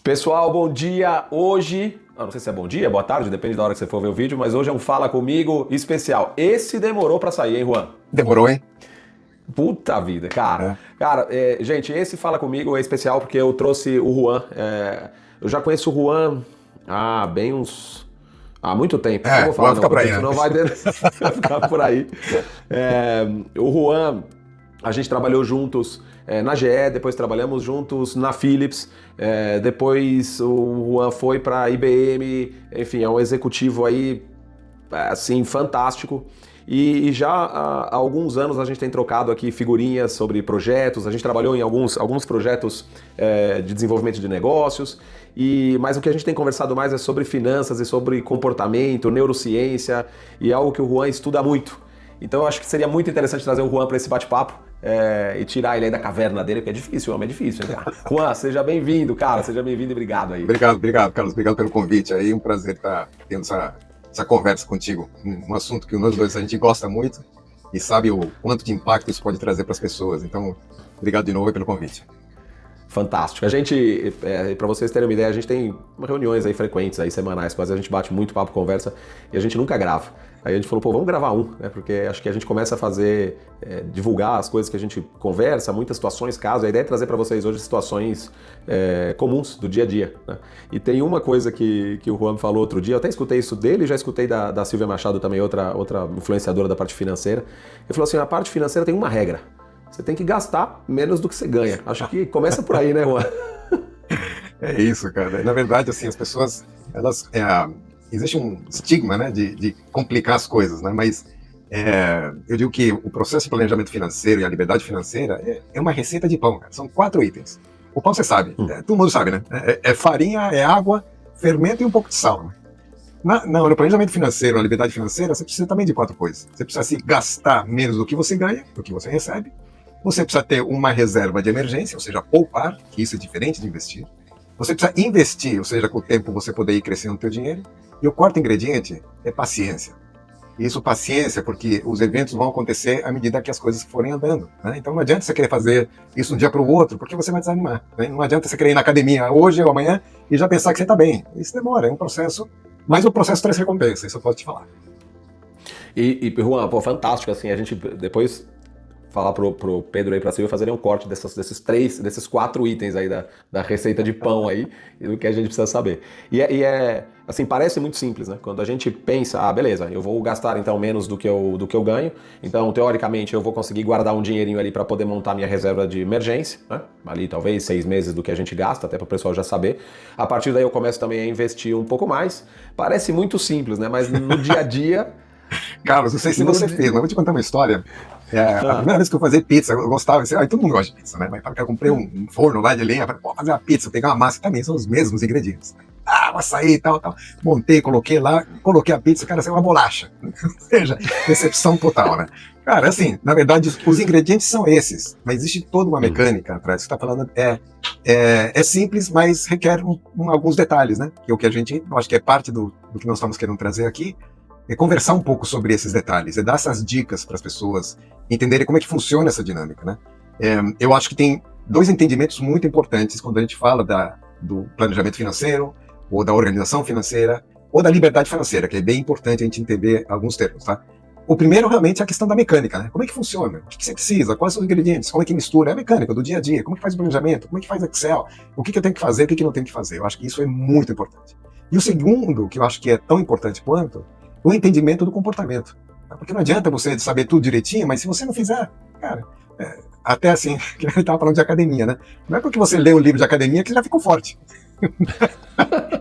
Pessoal, bom dia! Hoje, não sei se é bom dia, boa tarde, depende da hora que você for ver o vídeo, mas hoje é um Fala Comigo especial. Esse demorou pra sair, hein, Juan? Demorou, hein? Puta vida, cara. Gente, esse Fala Comigo é especial porque eu trouxe o Juan. Eu já conheço o Juan há muito tempo. Não vou falar vamos ficar por aí, né? senão vai ficar por aí. O Juan, a gente trabalhou juntos na GE, depois trabalhamos juntos na Philips, depois o Juan foi para a IBM, enfim, é um executivo aí, assim, fantástico. E já há alguns anos a gente tem trocado aqui figurinhas sobre projetos, a gente trabalhou em alguns projetos de desenvolvimento de negócios, mas o que a gente tem conversado mais é sobre finanças e sobre comportamento, neurociência, e é algo que o Juan estuda muito. Então eu acho que seria muito interessante trazer o Juan para esse bate-papo e tirar ele aí da caverna dele, porque é difícil, o homem é difícil. Né? Juan, seja bem-vindo, cara, seja bem-vindo e obrigado aí. Obrigado, Carlos, obrigado pelo convite aí, um prazer estar tendo essa conversa contigo, um assunto que nós dois a gente gosta muito e sabe o quanto de impacto isso pode trazer para as pessoas, então obrigado de novo pelo convite. Fantástico. A gente, para vocês terem uma ideia, a gente tem reuniões aí frequentes, aí semanais, mas a gente bate muito papo, conversa e a gente nunca grava. Aí a gente falou, vamos gravar né? Porque acho que a gente começa a fazer, divulgar as coisas que a gente conversa, muitas situações, casos. A ideia é trazer para vocês hoje situações comuns do dia a dia. Né? E tem uma coisa que o Juan falou outro dia, eu até escutei isso dele, já escutei da Silvia Machado também, outra influenciadora da parte financeira. Ele falou assim, a parte financeira tem uma regra. Você tem que gastar menos do que você ganha. Acho que começa por aí, né, Juan? É isso, cara. Na verdade, assim, as pessoas, elas... existe um estigma, né, de complicar as coisas, né? Mas eu digo que o processo de planejamento financeiro e a liberdade financeira é uma receita de pão, cara. São 4 itens. O pão você sabe, todo mundo sabe, né? É farinha, é água, fermento e um pouco de sal. Né? No planejamento financeiro, na liberdade financeira, você precisa também de 4 coisas. Você precisa se gastar menos do que você ganha, do que você recebe. Você precisa ter uma reserva de emergência, ou seja, poupar, que isso é diferente de investir. Você precisa investir, ou seja, com o tempo você poder ir crescendo o teu dinheiro. E o quarto ingrediente é paciência. Isso, paciência, porque os eventos vão acontecer à medida que as coisas forem andando. Né? Então não adianta você querer fazer isso de um dia para o outro, porque você vai desanimar. Né? Não adianta você querer ir na academia hoje ou amanhã e já pensar que você está bem. Isso demora, é um processo, mas o processo traz recompensa, isso eu posso te falar. E Juan, fantástico, assim, a gente depois... falar pro Pedro aí, pra Silvia, fazerem um corte desses 4 itens aí da receita de pão aí, e do que a gente precisa saber. Assim, parece muito simples, né? Quando a gente pensa, beleza, eu vou gastar então menos do que eu ganho, então teoricamente eu vou conseguir guardar um dinheirinho ali para poder montar minha reserva de emergência, né? Ali talvez 6 meses do que a gente gasta, até para o pessoal já saber. A partir daí eu começo também a investir um pouco mais. Parece muito simples, né? Mas no dia a dia... Carlos, não sei se você fez, mas eu vou te contar uma história. A primeira vez que eu fazia pizza, eu gostava, todo mundo gosta de pizza, né? Mas eu comprei um forno lá de lenha, falei, fazer uma pizza, pegar uma massa, também são os mesmos ingredientes. Açaí e tal. Montei, coloquei lá, coloquei a pizza, cara, saiu uma bolacha. Ou seja, decepção total, né? Cara, assim, na verdade, os ingredientes são esses, mas existe toda uma mecânica atrás. Você está falando, é simples, mas requer alguns detalhes, né? Que é o que a gente, eu acho que é parte do que nós estamos querendo trazer aqui, é conversar um pouco sobre esses detalhes, é dar essas dicas para as pessoas entenderem como é que funciona essa dinâmica, né? Eu acho que tem 2 entendimentos muito importantes quando a gente fala do planejamento financeiro, ou da organização financeira, ou da liberdade financeira, que é bem importante a gente entender alguns termos, tá? O primeiro realmente é a questão da mecânica, né? Como é que funciona? O que você precisa? Quais são os ingredientes? Como é que mistura? É a mecânica do dia a dia. Como é que faz o planejamento? Como é que faz Excel? O que eu tenho que fazer? O que eu não tenho que fazer? Eu acho que isso é muito importante. E o segundo, que eu acho que é tão importante quanto, o entendimento do comportamento. Porque não adianta você saber tudo direitinho, mas se você não fizer, cara, até assim, que a gente estava falando de academia, né? Não é porque você lê um livro de academia que já ficou forte.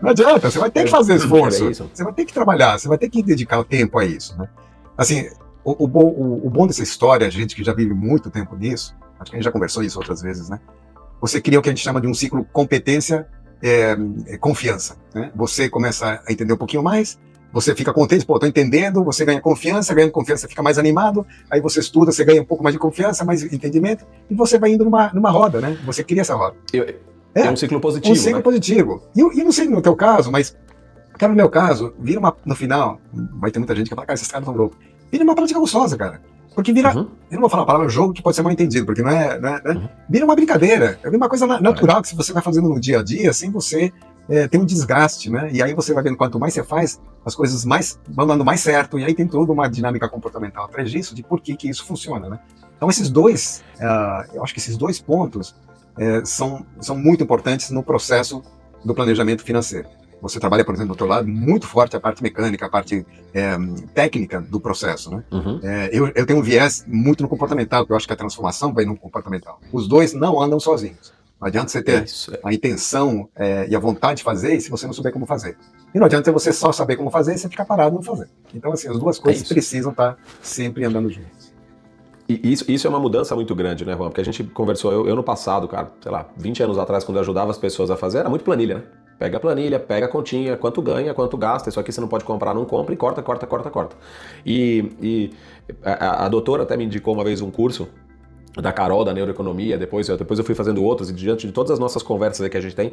Não adianta, você vai ter que fazer esforço, você vai ter que trabalhar, você vai ter que dedicar o tempo a isso, né? Assim, o bom dessa história, a gente que já vive muito tempo nisso, acho que a gente já conversou isso outras vezes, né? Você cria o que a gente chama de um ciclo competência, confiança, né? Você começa a entender um pouquinho mais, você fica contente, tô entendendo, você ganhando confiança, fica mais animado, aí você estuda, você ganha um pouco mais de confiança, mais entendimento, e você vai indo numa roda, né? Você cria essa roda. É um ciclo positivo, um ciclo positivo. E não sei no teu caso, mas, cara, no meu caso, no final, vai ter muita gente que vai falar, cara, esses caras são loucos. Vira uma prática gostosa, cara. Porque vira, eu não vou falar a palavra jogo, que pode ser mal entendido, porque vira uma brincadeira, é uma coisa natural que você vai fazendo no dia a dia, sem você ter um desgaste, né? E aí você vai vendo quanto mais você faz, as coisas vão dando mais certo, e aí tem toda uma dinâmica comportamental atrás disso, de por que isso funciona, né? Então eu acho que esses dois pontos são muito importantes no processo do planejamento financeiro. Você trabalha, por exemplo, do teu lado, muito forte a parte mecânica, a parte técnica do processo, né? Eu tenho um viés muito no comportamental, que eu acho que a transformação vai no comportamental. Os dois não andam sozinhos. Não adianta você ter a intenção e a vontade de fazer se você não souber como fazer. E não adianta você só saber como fazer e você ficar parado e não fazer. Então, assim, as duas coisas precisam estar sempre andando juntas. E isso é uma mudança muito grande, né, Juan? Porque a gente conversou, eu no passado, cara, sei lá, 20 anos atrás, quando eu ajudava as pessoas a fazer, era muito planilha, né? Pega a planilha, pega a continha, quanto ganha, quanto gasta, isso aqui você não pode comprar, não compra, e corta. E a doutora até me indicou uma vez um curso da Carol, da neuroeconomia, depois eu fui fazendo outros, e diante de todas as nossas conversas aí que a gente tem,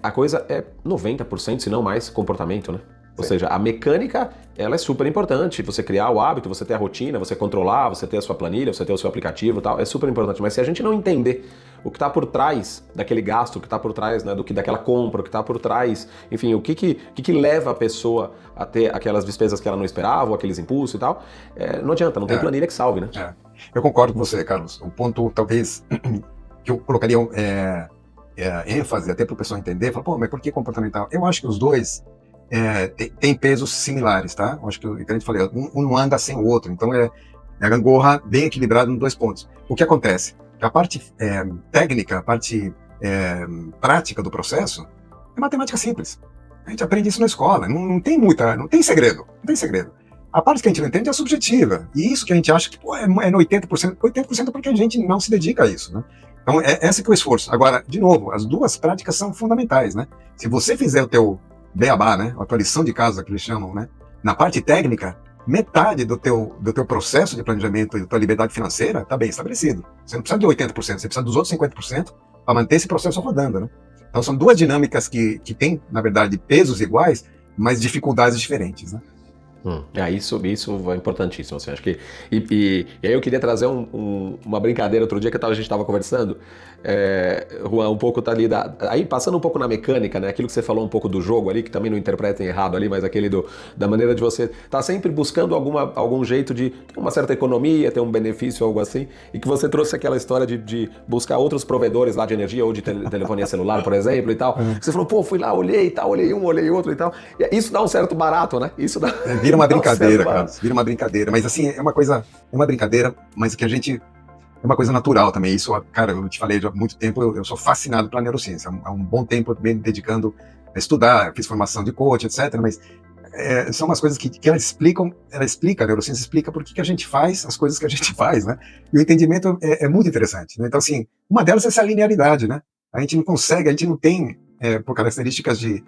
a coisa é 90%, se não mais, comportamento, né? Ou seja, a mecânica, ela é super importante, você criar o hábito, você ter a rotina, você controlar, você ter a sua planilha, você ter o seu aplicativo e tal, é super importante, mas se a gente não entender o que está por trás daquele gasto, o que está por trás, né, daquela compra, o que está por trás, enfim, o que leva a pessoa a ter aquelas despesas que ela não esperava, ou aqueles impulsos e tal, não adianta, não tem planilha que salve, né? Eu concordo com você, Carlos. O ponto, talvez, que eu colocaria ênfase, até para o pessoal entender, falar, pô, mas por que comportamental? Eu acho que os dois tem pesos similares, tá? Eu acho que, como a gente falou, um não anda sem o outro, então é a gangorra bem equilibrada nos dois pontos. O que acontece? A parte técnica, a parte prática do processo é matemática simples. A gente aprende isso na escola, não tem segredo, A parte que a gente não entende é subjetiva, e isso que a gente acha que é 80% porque a gente não se dedica a isso, né? Então, esse que é o esforço. Agora, de novo, as duas práticas são fundamentais, né? Se você fizer o teu beabá, né, a tua lição de casa, que eles chamam, né, na parte técnica, metade do teu processo de planejamento e da tua liberdade financeira está bem estabelecido. Você não precisa de 80%, você precisa dos outros 50% para manter esse processo rodando, né? Então são duas dinâmicas que têm, na verdade, pesos iguais, mas dificuldades diferentes, né? Isso é importantíssimo, assim, acho que... E aí eu queria trazer uma brincadeira outro dia que a gente estava conversando, Juan, um pouco tá ali, aí passando um pouco na mecânica, né, aquilo que você falou um pouco do jogo ali, que também não interpretem errado ali, mas aquele da maneira de você tá sempre buscando algum jeito de ter uma certa economia, ter um benefício, algo assim, e que você trouxe aquela história de buscar outros provedores lá de energia ou de telefonia celular, por exemplo, e tal. Você falou, pô, fui lá, olhei e tal, olhei um, olhei outro e tal. E isso dá um certo barato, né? Isso dá... Vira uma brincadeira, Carlos. Vira uma brincadeira. Mas assim, é uma brincadeira, mas que a gente... É uma coisa natural também. Isso, cara, eu te falei já há muito tempo, eu sou fascinado pela neurociência. Há um bom tempo me dedicando a estudar, fiz formação de coach, etc. Mas são umas coisas que ela explica, a neurociência explica por que a gente faz as coisas que a gente faz, né? E o entendimento é muito interessante, né? Então, assim, uma delas é essa linearidade, né? A gente não consegue, a gente não tem, por características de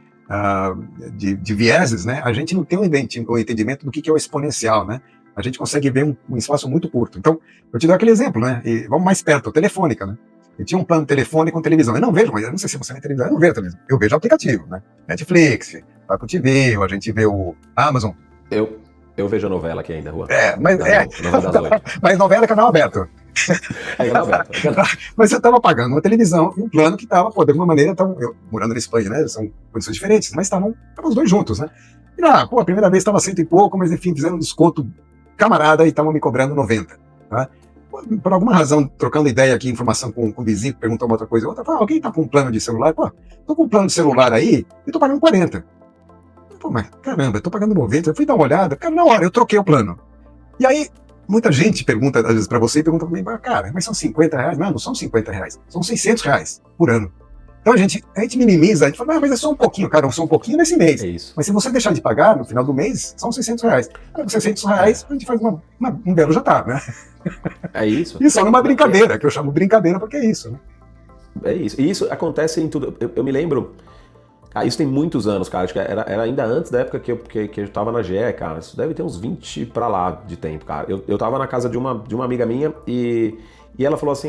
vieses, né? A gente não tem o entendimento do que é o exponencial, né? A gente consegue ver um espaço muito curto. Então, eu te dou aquele exemplo, né? E vamos mais perto, a telefônica, né? Eu tinha um plano telefônico com televisão. Eu não vejo, mas eu não sei se você vê televisão, eu não vejo televisão. Eu vejo aplicativo, né? Netflix, Apple TV, a gente vê o Amazon. Eu vejo a novela aqui ainda, Juan. Mas novela é canal aberto. Canal aberto. Mas eu estava pagando uma televisão e um plano que estava, de alguma maneira, eu morando na Espanha, né? São condições diferentes, mas estavam os dois juntos, né? E a primeira vez estava 100 e pouco, mas enfim, fizeram um desconto camarada e estavam me cobrando 90, tá? Por alguma razão, trocando ideia aqui, informação com o vizinho, perguntou uma outra coisa, alguém tá com um plano de celular? Pô, tô com um plano de celular aí e tô pagando 40. Pô, mas caramba, eu tô pagando 90, eu fui dar uma olhada, cara, na hora, eu troquei o plano. E aí, muita gente pergunta, às vezes, pra você, e pergunta pra mim, cara, mas são 50 reais? Não são 50 reais, são 600 reais por ano. Então a gente minimiza, a gente fala, mas é só um pouquinho, cara, só um pouquinho nesse mês. É isso. Mas se você deixar de pagar no final do mês, são 600 reais. Com 600 reais, a gente faz um belo jantar, né? É isso. Isso é uma brincadeira, que eu chamo brincadeira porque é isso, né? É isso. E isso acontece em tudo. Eu me lembro, isso tem muitos anos, cara, acho que era ainda antes da época que eu tava na GE, cara, isso deve ter uns 20 pra lá de tempo, cara. Eu tava na casa de uma amiga minha e ela falou assim,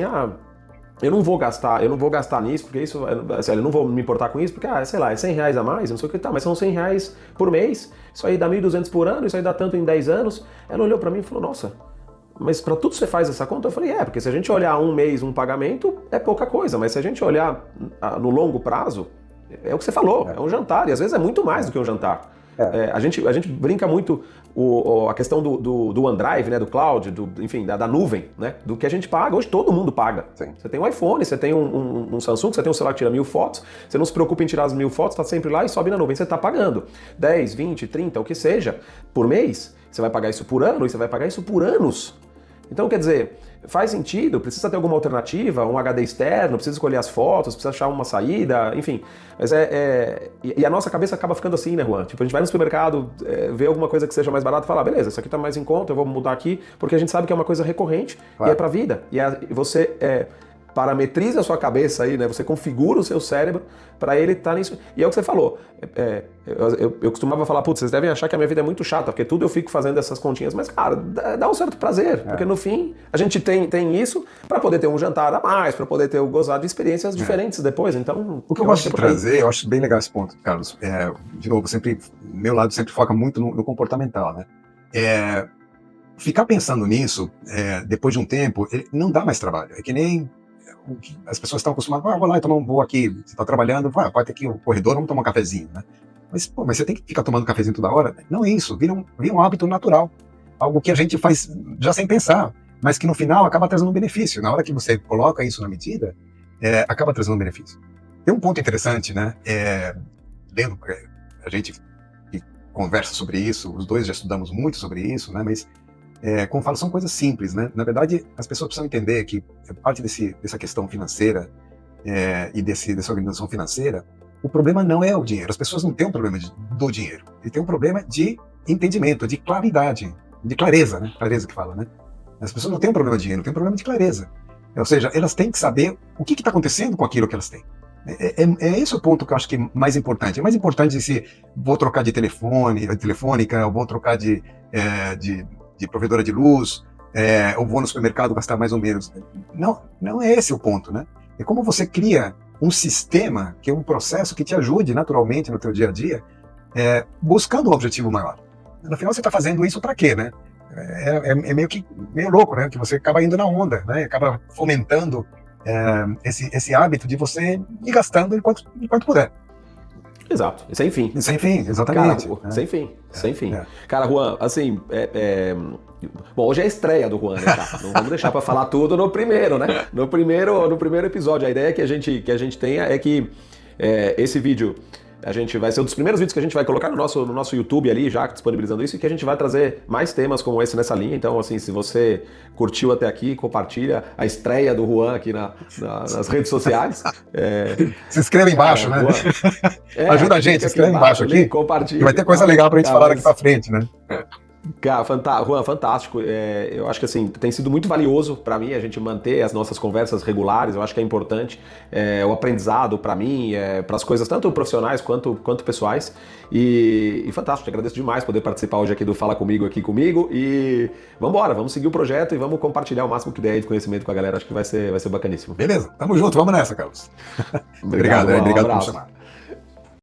eu não vou gastar nisso, porque isso, assim, eu não vou me importar com isso, porque, sei lá, é 100 reais a mais, não sei o que, mas são 100 reais por mês, isso aí dá 1.200 por ano, isso aí dá tanto em 10 anos. Ela olhou pra mim e falou, nossa, mas para tudo você faz essa conta? Eu falei, porque se a gente olhar um mês, um pagamento, é pouca coisa, mas se a gente olhar no longo prazo, é o que você falou, é um jantar, e às vezes é muito mais do que um jantar. A gente brinca muito a questão do OneDrive, né, do cloud, enfim, da nuvem, né, do que a gente paga. Hoje todo mundo paga. Sim. Você tem um iPhone, você tem um Samsung, você tem um celular que tira 1000 fotos, você não se preocupa em tirar as 1000 fotos, está sempre lá e sobe na nuvem. Você está pagando 10, 20, 30, o que seja, por mês. Você vai pagar isso por ano e você vai pagar isso por anos. Então, quer dizer, faz sentido, precisa ter alguma alternativa, um HD externo, precisa escolher as fotos, precisa achar uma saída, enfim. Mas e a nossa cabeça acaba ficando assim, né, Juan? Tipo, a gente vai no supermercado, vê alguma coisa que seja mais barata e fala, beleza, isso aqui tá mais em conta, eu vou mudar aqui, porque a gente sabe que é uma coisa recorrente e é pra vida. E você parametriza a sua cabeça aí, né? Você configura o seu cérebro para ele estar nisso. E é o que você falou. Eu costumava falar, putz, vocês devem achar que a minha vida é muito chata, porque tudo eu fico fazendo essas continhas. Mas, cara, dá um certo prazer, porque no fim a gente tem isso para poder ter um jantar a mais, para poder gozar de experiências diferentes depois. Então, o que eu gosto de trazer, eu acho bem legal esse ponto, Carlos. De novo, meu lado sempre foca muito no comportamental, né? Ficar pensando nisso, depois de um tempo, não dá mais trabalho. É que nem as pessoas estão acostumadas, vou lá e tomar vou aqui, você está trabalhando, pode ter aqui o corredor, vamos tomar um cafezinho, né? Mas você tem que ficar tomando cafezinho toda hora? Não é isso, vira um hábito natural, algo que a gente faz já sem pensar, mas que no final acaba trazendo um benefício. Na hora que você coloca isso na medida, acaba trazendo um benefício. Tem um ponto interessante, né? Lendo, a gente que conversa sobre isso, os dois já estudamos muito sobre isso, né? Mas como eu falo, são coisas simples, né? Na verdade, as pessoas precisam entender que parte dessa questão financeira e dessa organização financeira, o problema não é o dinheiro. As pessoas não têm um problema do dinheiro. Ele tem um problema de entendimento, de claridade, de clareza, né? Clareza que fala, né? As pessoas não têm um problema de dinheiro, têm um problema de clareza. Ou seja, elas têm que saber o que está acontecendo com aquilo que elas têm. Esse o ponto que eu acho que é mais importante. É mais importante se vou trocar de telefônica, ou vou trocar de provedora de luz, ou vou no supermercado gastar mais ou menos. Não é esse o ponto, né? É como você cria um sistema, que é um processo que te ajude naturalmente no teu dia a dia, buscando um objetivo maior. No final você está fazendo isso para quê, né? É meio louco, né? Que você acaba indo na onda, né? Acaba fomentando esse hábito de você ir gastando enquanto puder. Exato, e sem fim. Sem fim, exatamente. Cara, sem fim. Cara, Juan, assim, bom, hoje é a estreia do Juan, né, cara? Não vamos deixar para falar tudo no primeiro, né? No primeiro episódio. A ideia que a gente tenha é que esse vídeo vai ser um dos primeiros vídeos que a gente vai colocar no nosso YouTube ali, já disponibilizando isso, e que a gente vai trazer mais temas como esse nessa linha. Então, assim, se você curtiu até aqui, compartilha a estreia do Juan aqui nas redes sociais. Se inscreve embaixo, né? Ajuda a gente, se inscreve embaixo aqui. Compartilha. E vai ter coisa legal pra gente falar daqui pra frente, né? Cara, Juan, fantástico. Eu acho que assim, tem sido muito valioso para mim a gente manter as nossas conversas regulares. Eu acho que é importante o aprendizado para mim, para as coisas tanto profissionais quanto pessoais. E fantástico, te agradeço demais poder participar hoje aqui do Fala Comigo aqui comigo. E vamos seguir o projeto e vamos compartilhar o máximo que der aí de conhecimento com a galera. Acho que vai ser bacaníssimo. Beleza, tamo junto, vamos nessa, Carlos. Obrigado por me chamar.